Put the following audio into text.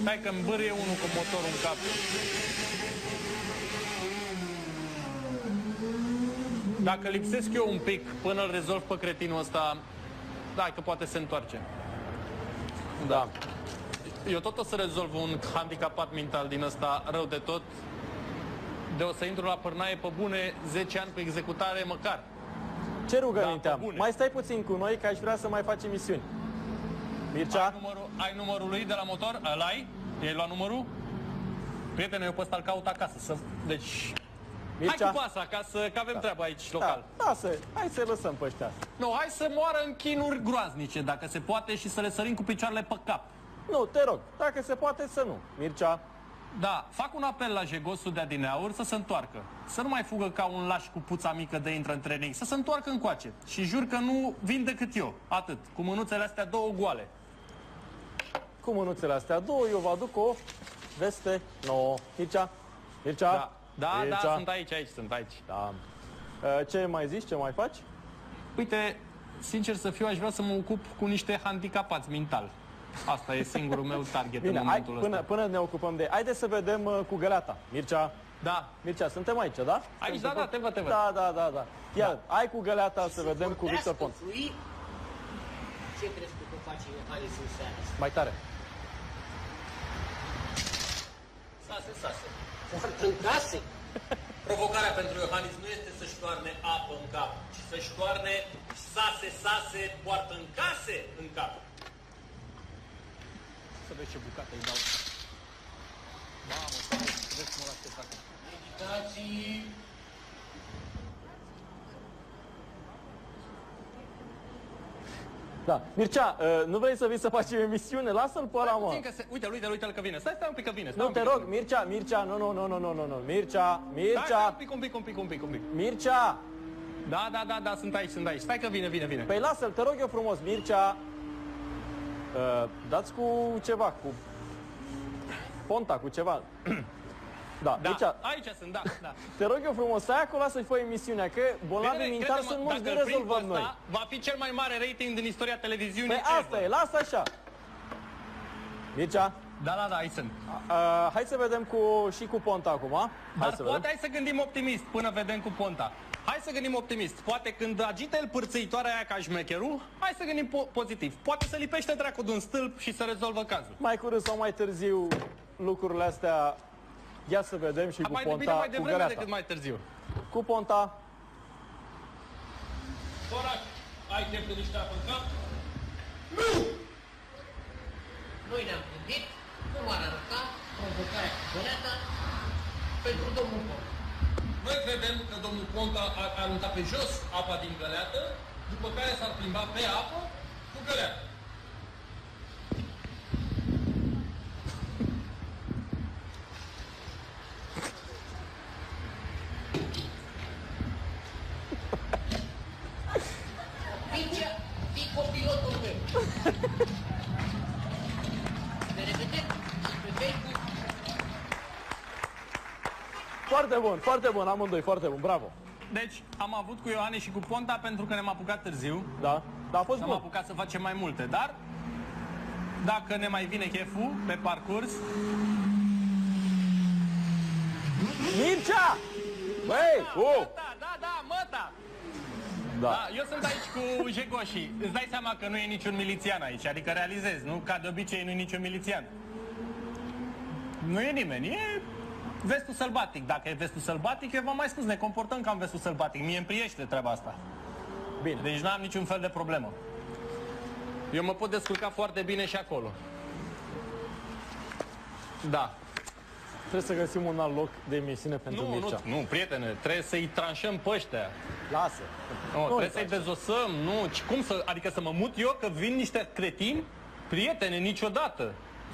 Stai că îmbârie unul cu motorul în cap. Dacă lipsesc eu un pic până îl rezolv pe cretinul ăsta, da, că poate se întoarce. Da. Eu tot o să rezolv un handicapat mental din ăsta rău de tot. De o să intru la pârnaie pe bune 10 ani cu executare măcar. Ce rugăminte Da, am? bune. Mai stai puțin cu noi, că aș vrea să mai facem misiuni. Mircea? Ai numărul lui de la motor? Ăla-i? I-ai luat numărul? Prietene, eu pe ăsta îl caut acasă. Deci... Mircea? Hai cu pasa acasă, că avem treabă aici, local. Da, hai să lăsăm pe ăștia. Nu, hai să moară în chinuri groaznice, dacă se poate, și să le sărim cu picioarele pe cap. Nu, te rog, dacă se poate să nu. Mircea? Da, fac un apel la jegosul de adineauri să se întoarcă. Să nu mai fugă ca un laș cu puța mică de intră în training. Să se întoarcă încoace. Și jur că nu vin decât eu. Atât. Cu mânuțele astea două goale. Cu mânuțele astea două, eu vă aduc o veste nouă. Mircea? Mircea? Da, Mircea? da, sunt aici. Da. Ce mai zici? Ce mai faci? Uite, sincer să fiu, aș vrea să mă ocup cu niște handicapați mental. Asta e singurul meu target. Bine, în momentul ăsta. până ne ocupăm de... Haideți să vedem cu găleata. Mircea? Da. Mircea, suntem aici, da? Aici, da, te văd. Da. Ia, hai cu găleata să vedem cu Victor Pont. Ce crezi că face Iohannis în seara asta? Mai tare. Sase. Poartă în case? Provocarea pentru Iohannis nu este să-și toarne apă în cap, ci să-și toarne sase, poartă în case în cap. Să vezi ce bucată îi dau. Mamă, vezi cum ăla spectacol. Meditații. Da. Mircea, nu vrei să vii să facem emisiune? Lasă-l pe ăla, mă. Uite-l că vine. Stai un pic că vine. Nu, te rog, Mircea, nu. Mircea. Stai un pic. Mircea. Da, sunt aici. Stai că vine. Păi lasă-l, te rog eu frumos, Mircea. Dați cu ceva, cu Ponta, cu ceva. Da, Mircea. Aici sunt, da. Te rog eu frumos, stai acolo să-i fă emisiunea, că bolnavii mentali sunt mulți de rezolvăm noi. Va fi cel mai mare rating din istoria televiziunii. Păi asta e, lasă așa. Mircea. Da, aici sunt. Hai să vedem și cu Ponta acum. Hai să gândim optimist până vedem cu Ponta. Hai să gândim optimist. Poate când agită el pârțăitoarea aia ca șmecherul, hai să gândim pozitiv. Poate să lipește dracu de un stâlp și să rezolvă cazul. Mai curând sau mai târziu lucrurile astea, ia să vedem și cu Ponta, mai devreme cu găleata. decât mai târziu. Cu Ponta. Corac, ai chef de niște apă în cap? Noi ne-am gândit cum ar arăta provocarea cu găleata pentru domnul Ponta. Noi credem că domnul Ponta ar arunca pe jos apa din găleată, după care s-ar plimba pe apă cu găleata. Mingea, fii copilotul meu. Ne revedem pe Facebook. Foarte bun, amândoi, foarte bun, bravo. Deci, am avut cu Ioane și cu Ponta pentru că ne-am apucat târziu. Da, a fost Am bun. apucat să facem mai multe, dar dacă ne mai vine cheful pe parcurs... Mircea! Băi, Da, măta! Da. Da, eu sunt aici cu jegoșii. Îți dai seama că nu e niciun milițian aici, adică realizezi, nu? Ca de obicei nu e niciun milițian. Nu e nimeni, e vestul sălbatic. Dacă e vestul sălbatic, eu v-am mai spus, ne comportăm ca în vestul sălbatic. Mie îmi priește treaba asta. Bine. Deci n-am niciun fel de problemă. Eu mă pot descurca foarte bine și acolo. Da. Trebuie să găsim un alt loc de emisiune pentru Mircea. Nu, prietene, trebuie să-i tranșăm pe ăștia. Lasă. Trebuie să-i dezosăm, nu. Cum să, adică să mă mut eu că vin niște cretini? Prietene, niciodată.